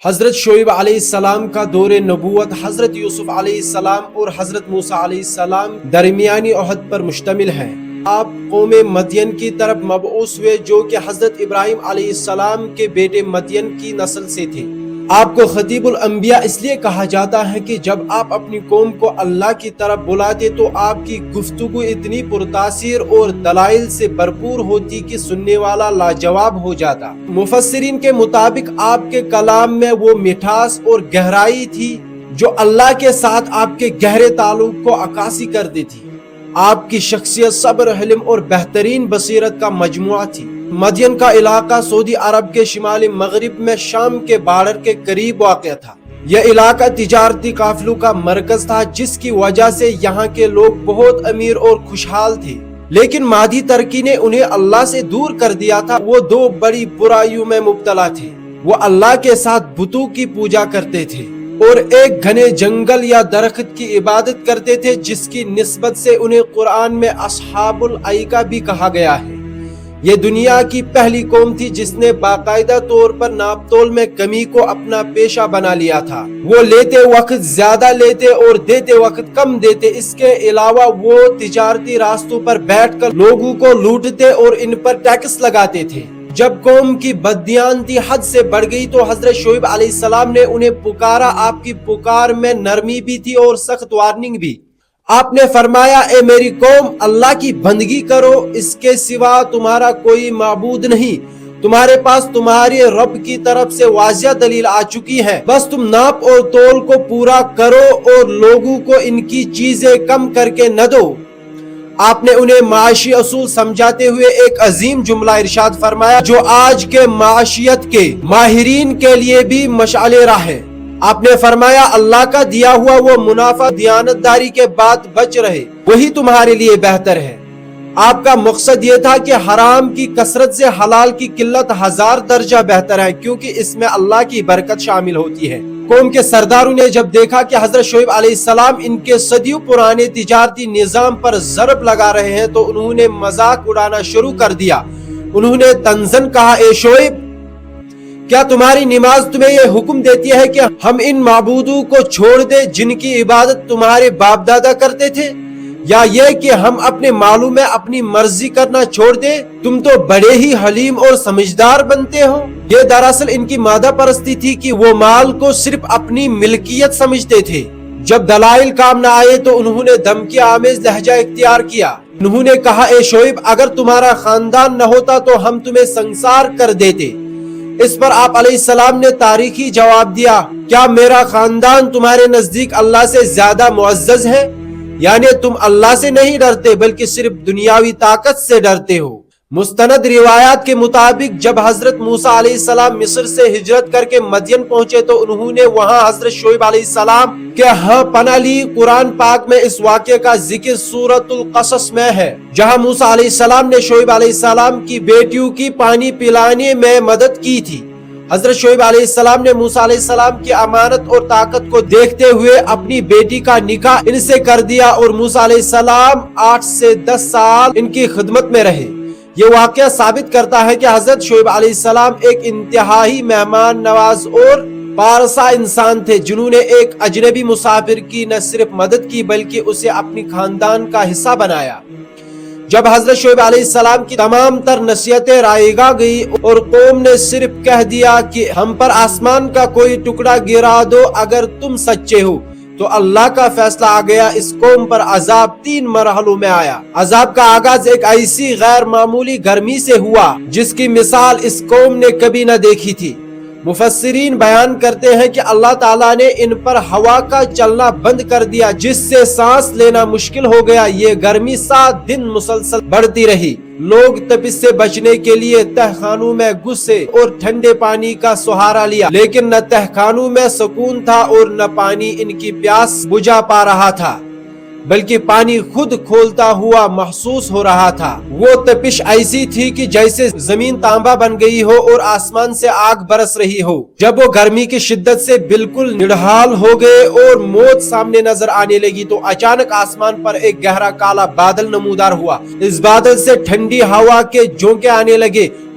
حضرت شعیب علیہ السلام کا دور نبوت حضرت یوسف علیہ السلام اور حضرت موسیٰ علیہ السلام درمیانی عہد پر مشتمل ہے۔ آپ قوم مدین کی طرف مبعوث ہوئے جو کہ حضرت ابراہیم علیہ السلام کے بیٹے مدین کی نسل سے تھے۔ آپ کو خطیب الانبیاء اس لیے کہا جاتا ہے کہ جب آپ اپنی قوم کو اللہ کی طرف بلاتے تو آپ کی گفتگو اتنی پرتاثیر اور دلائل سے بھرپور ہوتی کہ سننے والا لاجواب ہو جاتا۔ مفسرین کے مطابق آپ کے کلام میں وہ مٹھاس اور گہرائی تھی جو اللہ کے ساتھ آپ کے گہرے تعلق کو عکاسی کرتی تھی۔ آپ کی شخصیت صبر، حلم اور بہترین بصیرت کا مجموعہ تھی۔ مدین کا علاقہ سعودی عرب کے شمال مغرب میں شام کے بارڈر کے قریب واقع تھا۔ یہ علاقہ تجارتی قافلوں کا مرکز تھا جس کی وجہ سے یہاں کے لوگ بہت امیر اور خوشحال تھے، لیکن مادی ترقی نے انہیں اللہ سے دور کر دیا تھا۔ وہ دو بڑی برائیوں میں مبتلا تھے۔ وہ اللہ کے ساتھ بتوں کی پوجا کرتے تھے اور ایک گھنے جنگل یا درخت کی عبادت کرتے تھے جس کی نسبت سے انہیں قرآن میں اصحاب الایکہ بھی کہا گیا ہے۔ یہ دنیا کی پہلی قوم تھی جس نے باقاعدہ طور پر ناپ تول میں کمی کو اپنا پیشہ بنا لیا تھا۔ وہ لیتے وقت زیادہ لیتے اور دیتے وقت کم دیتے۔ اس کے علاوہ وہ تجارتی راستوں پر بیٹھ کر لوگوں کو لوٹتے اور ان پر ٹیکس لگاتے تھے۔ جب قوم کی بددیانتی حد سے بڑھ گئی تو حضرت شعیب علیہ السلام نے انہیں پکارا۔ آپ کی پکار میں نرمی بھی تھی اور سخت وارننگ بھی۔ آپ نے فرمایا، اے میری قوم، اللہ کی بندگی کرو، اس کے سوا تمہارا کوئی معبود نہیں۔ تمہارے پاس تمہارے رب کی طرف سے واضح دلیل آ چکی ہے، بس تم ناپ اور تول کو پورا کرو اور لوگوں کو ان کی چیزیں کم کر کے نہ دو۔ آپ نے انہیں معاشی اصول سمجھاتے ہوئے ایک عظیم جملہ ارشاد فرمایا جو آج کے معاشیت کے ماہرین کے لیے بھی مشعل راہ ہے۔ آپ نے فرمایا، اللہ کا دیا ہوا وہ منافع دیانتداری کے بعد بچ رہے، وہی تمہارے لیے بہتر ہے۔ آپ کا مقصد یہ تھا کہ حرام کی کثرت سے حلال کی قلت 1000 درجہ بہتر ہے، کیونکہ اس میں اللہ کی برکت شامل ہوتی ہے۔ قوم کے سرداروں نے جب دیکھا کہ حضرت شعیب علیہ السلام ان کے صدیوں پرانے تجارتی نظام پر ضرب لگا رہے ہیں تو انہوں نے مذاق اڑانا شروع کر دیا۔ انہوں نے طنزاً کہا، اے شعیب، کیا تمہاری نماز تمہیں یہ حکم دیتی ہے کہ ہم ان معبودوں کو چھوڑ دیں جن کی عبادت تمہارے باپ دادا کرتے تھے، یا یہ کہ ہم اپنے مالوں میں اپنی مرضی کرنا چھوڑ دیں؟ تم تو بڑے ہی حلیم اور سمجھدار بنتے ہو۔ یہ دراصل ان کی مادہ پرستی تھی کہ وہ مال کو صرف اپنی ملکیت سمجھتے تھے۔ جب دلائل کام نہ آئے تو انہوں نے دھمکی آمیز لہجہ اختیار کیا۔ انہوں نے کہا، اے شعیب، اگر تمہارا خاندان نہ ہوتا تو ہم تمہیں سنسار کر دیتے۔ اس پر آپ علیہ السلام نے تاریخی جواب دیا، کیا میرا خاندان تمہارے نزدیک اللہ سے زیادہ معزز ہے؟ یعنی تم اللہ سے نہیں ڈرتے بلکہ صرف دنیاوی طاقت سے ڈرتے ہو۔ مستند روایات کے مطابق جب حضرت موسیٰ علیہ السلام مصر سے ہجرت کر کے مدین پہنچے تو انہوں نے وہاں حضرت شعیب علیہ السلام کے ہاں پناہ لی۔ قرآن پاک میں اس واقعے کا ذکر سورۃ القصص میں ہے، جہاں موسیٰ علیہ السلام نے شعیب علیہ السلام کی بیٹیوں کی پانی پلانے میں مدد کی تھی۔ حضرت شعیب علیہ السلام نے موسیٰ علیہ السلام کی امانت اور طاقت کو دیکھتے ہوئے اپنی بیٹی کا نکاح ان سے کر دیا اور موسیٰ علیہ السلام 8 سے 10 سال ان کی خدمت میں رہے۔ یہ واقعہ ثابت کرتا ہے کہ حضرت شعیب علیہ السلام ایک انتہائی مہمان نواز اور پارسا انسان تھے، جنہوں نے ایک اجنبی مسافر کی نہ صرف مدد کی بلکہ اسے اپنی خاندان کا حصہ بنایا۔ جب حضرت شعیب علیہ السلام کی تمام تر نصیحتیں رائگاں گئی اور قوم نے صرف کہہ دیا کہ ہم پر آسمان کا کوئی ٹکڑا گرا دو اگر تم سچے ہو، تو اللہ کا فیصلہ آ گیا۔ اس قوم پر عذاب 3 مرحلوں میں آیا۔ عذاب کا آغاز ایک ایسی غیر معمولی گرمی سے ہوا جس کی مثال اس قوم نے کبھی نہ دیکھی تھی۔ مفسرین بیان کرتے ہیں کہ اللہ تعالیٰ نے ان پر ہوا کا چلنا بند کر دیا جس سے سانس لینا مشکل ہو گیا۔ یہ گرمی 7 دن مسلسل بڑھتی رہی۔ لوگ تپش سے بچنے کے لیے تہ خانوں میں گھسے اور ٹھنڈے پانی کا سہارا لیا، لیکن نہ تہ خانوں میں سکون تھا اور نہ پانی ان کی پیاس بجھا پا رہا تھا، بلکہ پانی خود کھولتا ہوا محسوس ہو رہا تھا۔ وہ تپش ایسی تھی کہ جیسے زمین تانبا بن گئی ہو اور آسمان سے آگ برس رہی ہو۔ جب وہ گرمی کی شدت سے بالکل نڈھال ہو گئے اور موت سامنے نظر آنے لگی تو اچانک آسمان پر ایک گہرا کالا بادل نمودار ہوا۔ اس بادل سے ٹھنڈی ہوا کے جھونکے آنے لگے